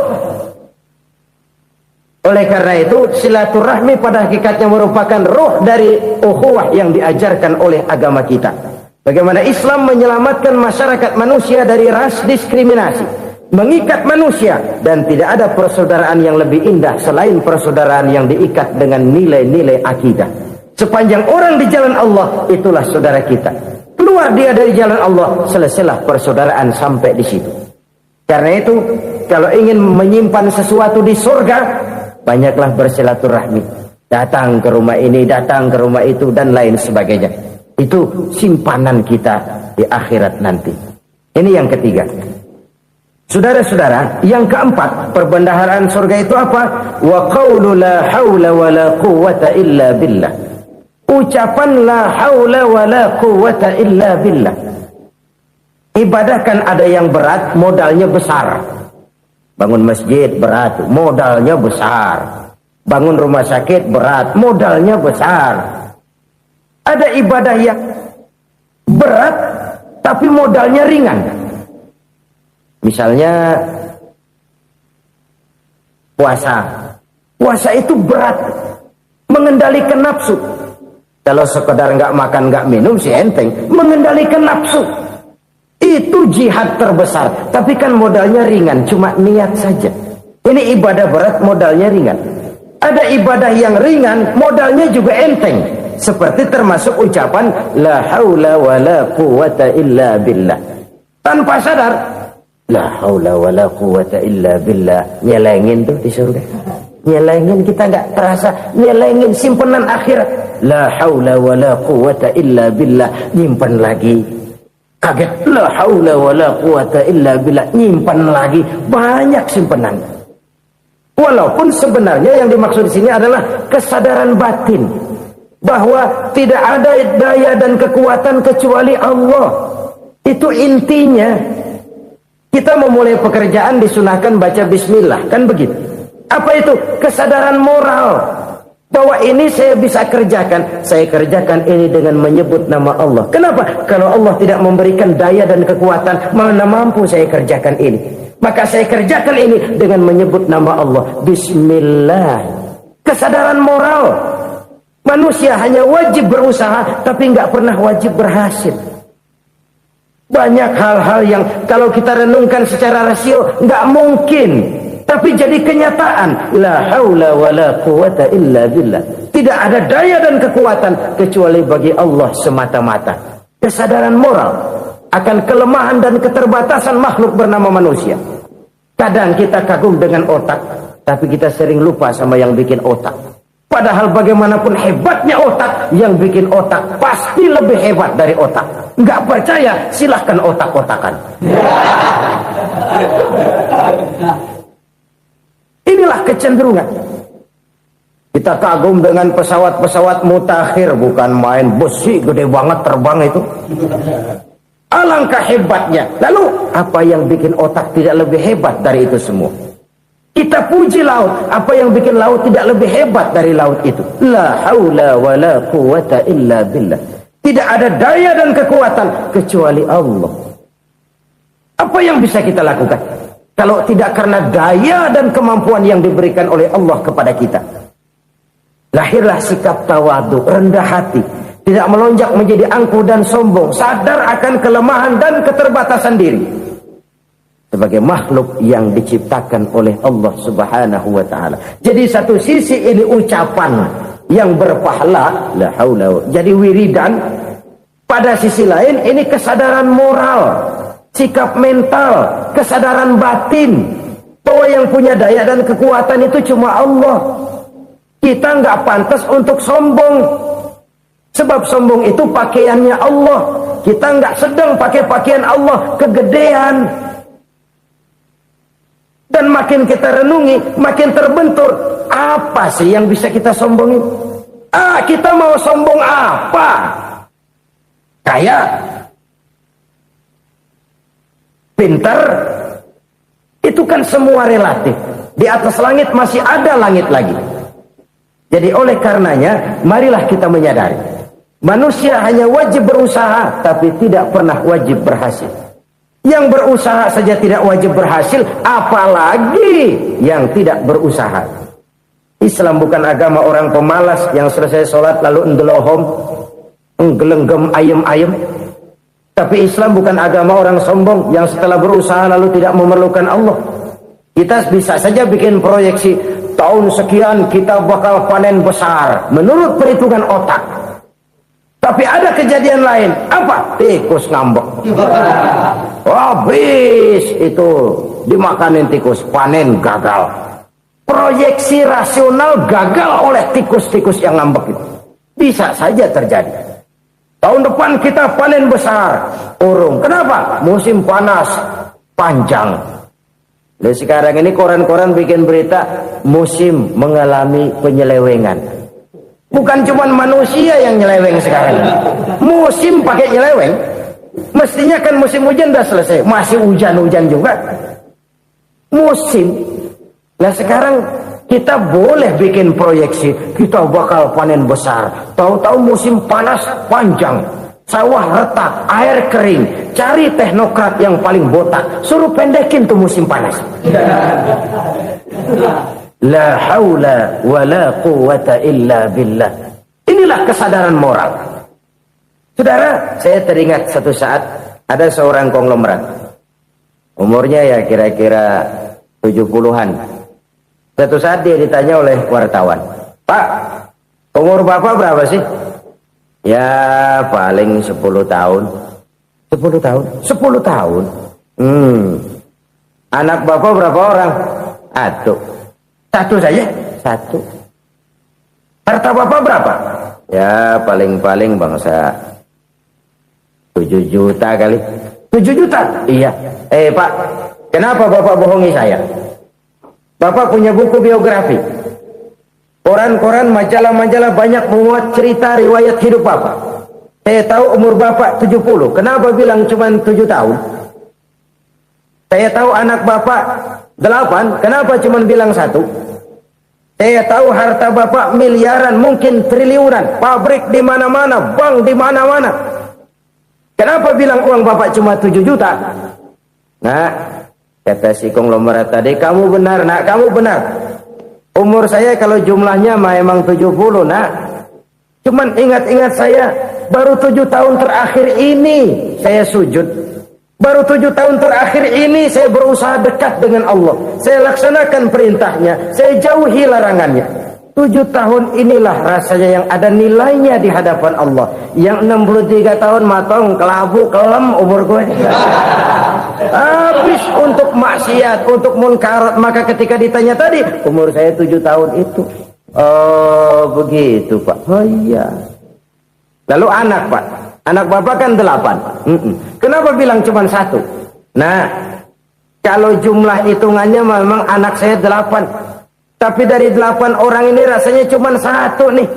Oleh karena itu silaturahmi pada hakikatnya merupakan ruh dari ukhuwah yang diajarkan oleh agama kita. Bagaimana Islam menyelamatkan masyarakat manusia dari ras diskriminasi, mengikat manusia, dan tidak ada persaudaraan yang lebih indah selain persaudaraan yang diikat dengan nilai-nilai akidah. Sepanjang orang di jalan Allah, itulah saudara kita. Keluar dia dari jalan Allah, selesailah persaudaraan sampai di situ. Karena itu, kalau ingin menyimpan sesuatu di surga, banyaklah bersilaturahmi. Datang ke rumah ini, datang ke rumah itu, dan lain sebagainya. Itu simpanan kita di akhirat nanti. Ini yang ketiga. Saudara-saudara, yang keempat, perbendaharaan surga itu apa? Wa qawlu la hawla wa la quwwata illa billah. Ucapan la haula wa la quwwata illa billah. Ibadah kan ada yang berat, modalnya besar. Bangun masjid berat, modalnya besar. Bangun rumah sakit berat, modalnya besar. Ada ibadah yang berat tapi modalnya ringan. Misalnya puasa. Puasa itu berat, mengendalikan nafsu. Kalau sekedar nggak makan nggak minum sih enteng, mengendalikan nafsu itu jihad terbesar. Tapi kan modalnya ringan, cuma niat saja. Ini ibadah berat, modalnya ringan. Ada ibadah yang ringan, modalnya juga enteng. Seperti termasuk ucapan la haula wa la quwwata illa billah. Tanpa sadar, la haula wa la quwwata illa billah. Nyelengin tuh di surga. Nyelengin, kita nggak terasa. Nyelengin simpenan akhirat. La haula wa la quwwata illa billah. Nyimpan lagi. Kaget. La haula wa la quwwata illa billah. Nyimpan lagi. Banyak simpenan. Walaupun sebenarnya yang dimaksud di sini adalah kesadaran batin. Bahwa tidak ada daya dan kekuatan kecuali Allah. Itu intinya. Kita memulai pekerjaan disunahkan baca bismillah, kan begitu. Apa itu? Kesadaran moral. Bahwa ini saya bisa kerjakan. Saya kerjakan ini dengan menyebut nama Allah. Kenapa? Kalau Allah tidak memberikan daya dan kekuatan, mana mampu saya kerjakan ini. Maka saya kerjakan ini dengan menyebut nama Allah. Bismillah. Kesadaran moral. Manusia hanya wajib berusaha, tapi nggak pernah wajib berhasil. Banyak hal-hal yang kalau kita renungkan secara rasio nggak mungkin, tapi jadi kenyataan. La haula wala quwata illa billah. Tidak ada daya dan kekuatan kecuali bagi Allah semata-mata. Kesadaran moral akan kelemahan dan keterbatasan makhluk bernama manusia. Kadang kita kagum dengan otak, tapi kita sering lupa sama yang bikin otak. Padahal bagaimanapun hebatnya otak, yang bikin otak pasti lebih hebat dari otak. Nggak percaya, silahkan otak-otakan. Inilah kecenderungan. Kita kagum dengan pesawat-pesawat mutakhir, bukan main, besi gede banget terbang itu. Alangkah hebatnya. Lalu apa yang bikin otak tidak lebih hebat dari itu semua? Kita puji laut, apa yang bikin laut tidak lebih hebat dari laut itu? La haula wala quwata illa billah. Tidak ada daya dan kekuatan kecuali Allah. Apa yang bisa kita lakukan kalau tidak karena daya dan kemampuan yang diberikan oleh Allah kepada kita? Lahirlah sikap tawadu, rendah hati, tidak melonjak menjadi angkuh dan sombong, sadar akan kelemahan dan keterbatasan diri. Sebagai makhluk yang diciptakan oleh Allah Subhanahu wa ta'ala. Jadi satu sisi ini ucapan yang berpahala, la haula, jadi wiridan. Pada sisi lain ini kesadaran moral, sikap mental, kesadaran batin, bahwa yang punya daya dan kekuatan itu cuma Allah. Kita nggak pantas untuk sombong, sebab sombong itu pakaiannya Allah. Kita nggak sedang pakai pakaian Allah, kegedean. Dan makin kita renungi, makin terbentur. Apa sih yang bisa kita sombongin? Kita mau sombong apa? Kaya? Pintar? Itu kan semua relatif. Di atas langit masih ada langit lagi. Jadi oleh karenanya, marilah kita menyadari. Manusia hanya wajib berusaha, tapi tidak pernah wajib berhasil. Yang berusaha saja tidak wajib berhasil, apalagi yang tidak berusaha. Islam bukan agama orang pemalas yang selesai sholat lalu endelohom, enggelenggem ayem-ayem. Tapi Islam bukan agama orang sombong yang setelah berusaha lalu tidak memerlukan Allah. Kita bisa saja bikin proyeksi, tahun sekian kita bakal panen besar menurut perhitungan otak. Tapi ada kejadian lain. Apa? Tikus ngambek. Habis itu dimakanin tikus, panen gagal. Proyeksi rasional gagal oleh tikus-tikus yang ngambek itu. Bisa saja terjadi. Tahun depan kita panen besar, urung. Kenapa? Musim panas panjang. Lalu sekarang ini koran-koran bikin berita musim mengalami penyelewengan. Bukan cuma manusia yang nyeleweng sekarang. Musim pakai nyeleweng. Mestinya kan musim hujan udah selesai, masih hujan-hujan juga. Musim. Nah sekarang kita boleh bikin proyeksi, kita bakal panen besar. Tahu-tahu musim panas panjang, sawah retak, air kering. Cari teknokrat yang paling botak, suruh pendekin tuh musim panas. La haula wala quwata illa billah. Inilah kesadaran moral. Saudara, saya teringat satu saat ada seorang konglomerat. Umurnya ya kira-kira 70-an. Satu saat dia ditanya oleh wartawan, "Pak, umur Bapak berapa sih?" "Ya paling 10 tahun." 10 tahun? 10 tahun? Anak Bapak berapa orang? Satu saja? Satu. Harta Bapak berapa? Ya paling-paling bangsa 7 juta kali. 7 juta? Iya. Pak, kenapa Bapak bohongi saya? Bapak punya buku biografi. Koran-koran, majalah-majalah banyak memuat cerita riwayat hidup Bapak. Saya tahu umur Bapak 70. Kenapa bilang cuma 7 tahun? Saya tahu anak Bapak 8. Kenapa cuma bilang 1? Saya tahu harta bapak miliaran, mungkin triliunan, pabrik di mana-mana, bank di mana-mana. Kenapa bilang uang bapak cuma 7 juta? Nah, kata si konglomerat tadi, kamu benar nak, kamu benar. Umur saya kalau jumlahnya memang 70 nak. Cuman ingat-ingat saya, baru 7 tahun terakhir ini saya sujud. Baru 7 tahun terakhir ini saya berusaha dekat dengan Allah. Saya laksanakan perintahnya, saya jauhi larangannya. 7 tahun inilah rasanya yang ada nilainya di hadapan Allah. Yang 63 tahun matong, kelabu, kelem umur gue. Habis untuk maksiat, untuk munkarat. Maka ketika ditanya tadi, umur saya 7 tahun itu. Oh begitu Pak. Oh iya. Lalu anak Pak, anak bapak kan 8. Kenapa bilang cuma 1? Nah, kalau jumlah hitungannya memang anak saya 8. Tapi dari 8 orang ini rasanya cuma 1 nih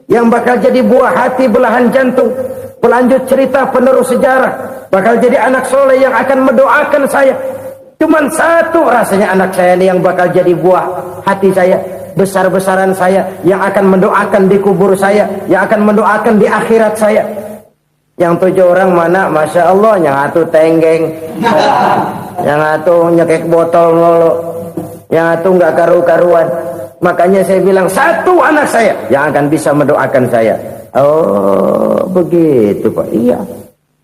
yang bakal jadi buah hati, belahan jantung, pelanjut cerita, penerus sejarah, bakal jadi anak soleh yang akan mendoakan saya. Cuma 1 rasanya anak saya ini yang bakal jadi buah hati saya, besar-besaran saya, yang akan mendoakan di kubur saya, yang akan mendoakan di akhirat saya. Yang 7 orang mana? Masya Allah, yang satu tenggeng, yang satu nyekek botol mulu, yang satu nggak karu-karuan. Makanya saya bilang 1 anak saya yang akan bisa mendoakan saya. Oh begitu Pak. Iya.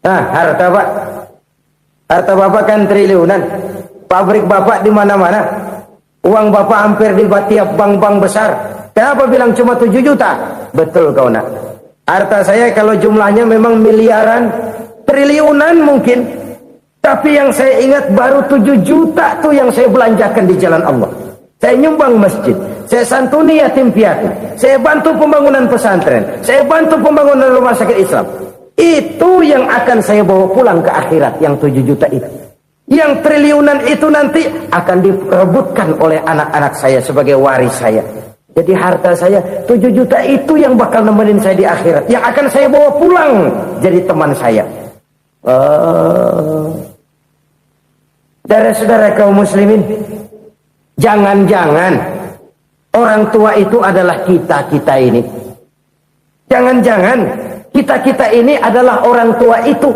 Nah harta Pak, harta bapak kan triliunan, pabrik bapak di mana-mana, uang bapak hampir di tiap bank-bank besar. Kenapa bilang cuma 7 juta? Betul kau nak. Harta saya kalau jumlahnya memang miliaran, triliunan mungkin. Tapi yang saya ingat baru 7 juta tuh yang saya belanjakan di jalan Allah. Saya nyumbang masjid, saya santuni yatim piatu, saya bantu pembangunan pesantren, saya bantu pembangunan rumah sakit Islam. Itu yang akan saya bawa pulang ke akhirat, yang 7 juta itu. Yang triliunan itu nanti akan diperebutkan oleh anak-anak saya sebagai waris saya. Jadi harta saya 7 juta itu yang bakal nemenin saya di akhirat, yang akan saya bawa pulang jadi teman saya. Saudara-saudara kaum muslimin, jangan-jangan orang tua itu adalah kita-kita ini. Jangan-jangan kita-kita ini adalah orang tua itu.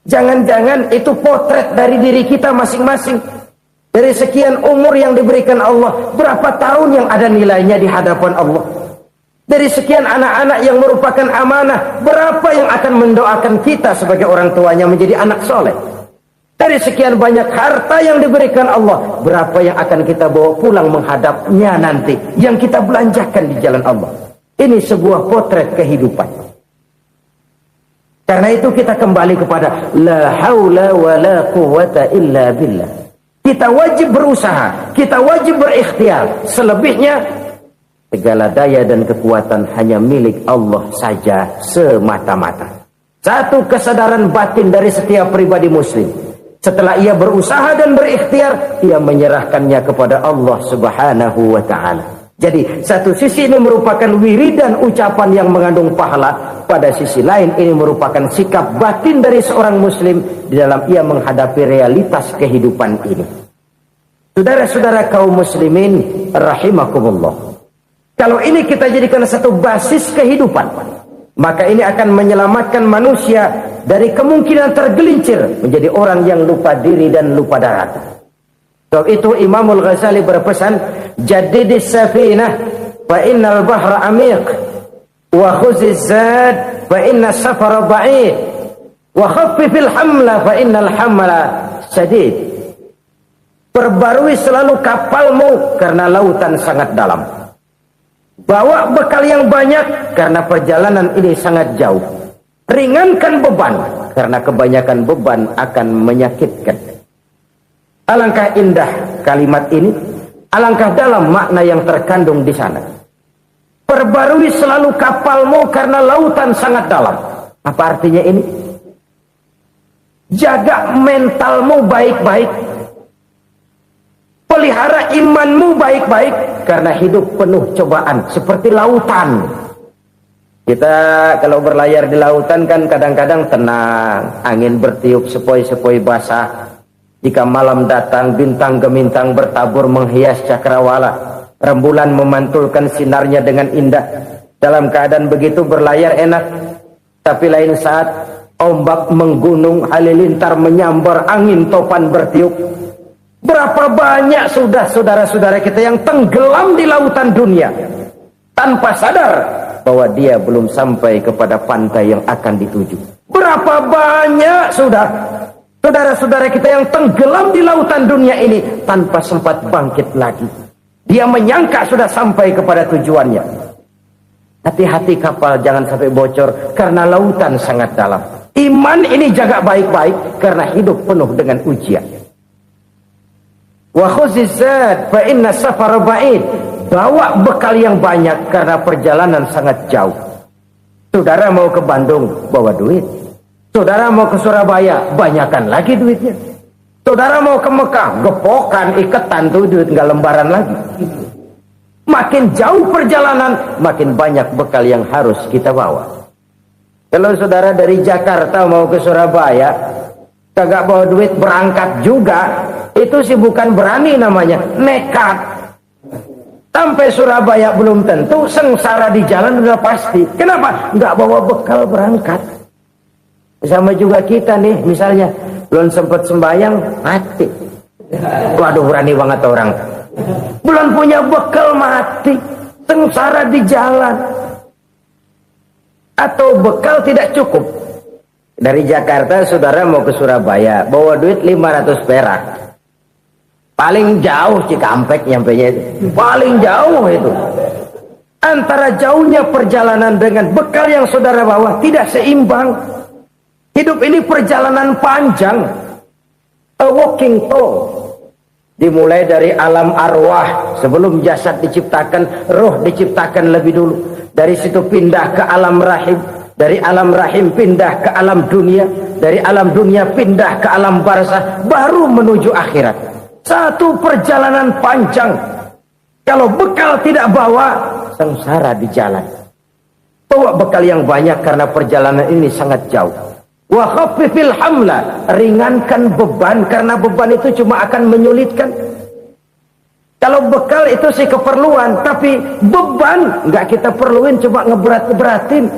Jangan-jangan itu potret dari diri kita masing-masing. Dari sekian umur yang diberikan Allah, berapa tahun yang ada nilainya di hadapan Allah? Dari sekian anak-anak yang merupakan amanah, berapa yang akan mendoakan kita sebagai orang tuanya menjadi anak soleh? Dari sekian banyak harta yang diberikan Allah, berapa yang akan kita bawa pulang menghadapnya nanti, yang kita belanjakan di jalan Allah? Ini sebuah potret kehidupan. Karena itu kita kembali kepada la haula wa la quwwata illa billah. Kita wajib berusaha, kita wajib berikhtiar. Selebihnya segala daya dan kekuatan hanya milik Allah saja semata-mata. Satu kesadaran batin dari setiap pribadi muslim. Setelah ia berusaha dan berikhtiar, ia menyerahkannya kepada Allah Subhanahu wa ta'ala. Jadi satu sisi ini merupakan wiridan ucapan yang mengandung pahala, pada sisi lain ini merupakan sikap batin dari seorang muslim di dalam ia menghadapi realitas kehidupan ini. Saudara-saudara kaum muslimin rahimakumullah, kalau ini kita jadikan satu basis kehidupan, maka ini akan menyelamatkan manusia dari kemungkinan tergelincir menjadi orang yang lupa diri dan lupa darat. Sebab itu Imamul Ghazali berpesan, jadidis safinah fa innal bahra amiq, wa khuziz zad fa inna safara ba'id, wa khaffifil hamla fa innal hamla syadid. Perbarui selalu kapalmu karena lautan sangat dalam. Bawa bekal yang banyak karena perjalanan ini sangat jauh. Ringankan beban karena kebanyakan beban akan menyakitkan. Alangkah indah kalimat ini, alangkah dalam makna yang terkandung di sana. Perbarui selalu kapalmu karena lautan sangat dalam. Apa artinya ini? Jaga mentalmu baik-baik. Pelihara imanmu baik-baik, karena hidup penuh cobaan seperti lautan. Kita kalau berlayar di lautan kan kadang-kadang tenang, angin bertiup sepoi-sepoi basah. Jika malam datang, bintang gemintang bertabur menghias cakrawala. Rembulan memantulkan sinarnya dengan indah. Dalam keadaan begitu berlayar enak. Tapi lain saat ombak menggunung, halilintar menyambar, angin topan bertiup. Berapa banyak sudah saudara-saudara kita yang tenggelam di lautan dunia tanpa sadar bahwa dia belum sampai kepada pantai yang akan dituju. Berapa banyak sudah saudara-saudara kita yang tenggelam di lautan dunia ini tanpa sempat bangkit lagi. Dia menyangka sudah sampai kepada tujuannya. Hati-hati kapal jangan sampai bocor karena lautan sangat dalam. Iman ini jaga baik-baik karena hidup penuh dengan ujian. Wa khuzizat fa inna safar ba'id. Bawa bekal yang banyak karena perjalanan sangat jauh. Saudara mau ke Bandung, bawa duit. Saudara mau ke Surabaya, banyakan lagi duitnya. Saudara mau ke Mekah, gepokan, iketan tuh duit, nggak lembaran lagi. Makin jauh perjalanan, makin banyak bekal yang harus kita bawa. Kalau saudara dari Jakarta mau ke Surabaya, kagak bawa duit berangkat juga, itu sih bukan berani namanya, nekat. Sampai Surabaya belum tentu, sengsara di jalan udah pasti. Kenapa? Nggak bawa bekal berangkat. Sama juga kita nih, misalnya belum sempat sembahyang, mati. Waduh, berani banget orang. Belum punya bekal, mati. Sengsara di jalan. Atau bekal tidak cukup. Dari Jakarta saudara mau ke Surabaya, bawa duit 500 perak. Paling jauh Cikampek nyampenya itu. Paling jauh itu. Antara jauhnya perjalanan dengan bekal yang saudara bawa tidak seimbang. Hidup ini perjalanan panjang. A walking tour. Dimulai dari alam arwah. Sebelum jasad diciptakan, roh diciptakan lebih dulu. Dari situ pindah ke alam rahim. Dari alam rahim pindah ke alam dunia. Dari alam dunia pindah ke alam barzah. Baru menuju akhirat. Satu perjalanan panjang. Kalau bekal tidak bawa, sengsara di jalan. Bawa bekal yang banyak karena perjalanan ini sangat jauh. Wa khaffifil hamla, ringankan beban karena beban itu cuma akan menyulitkan. Kalau bekal itu sih keperluan, tapi beban nggak kita perluin, cuma ngeberat-beratin.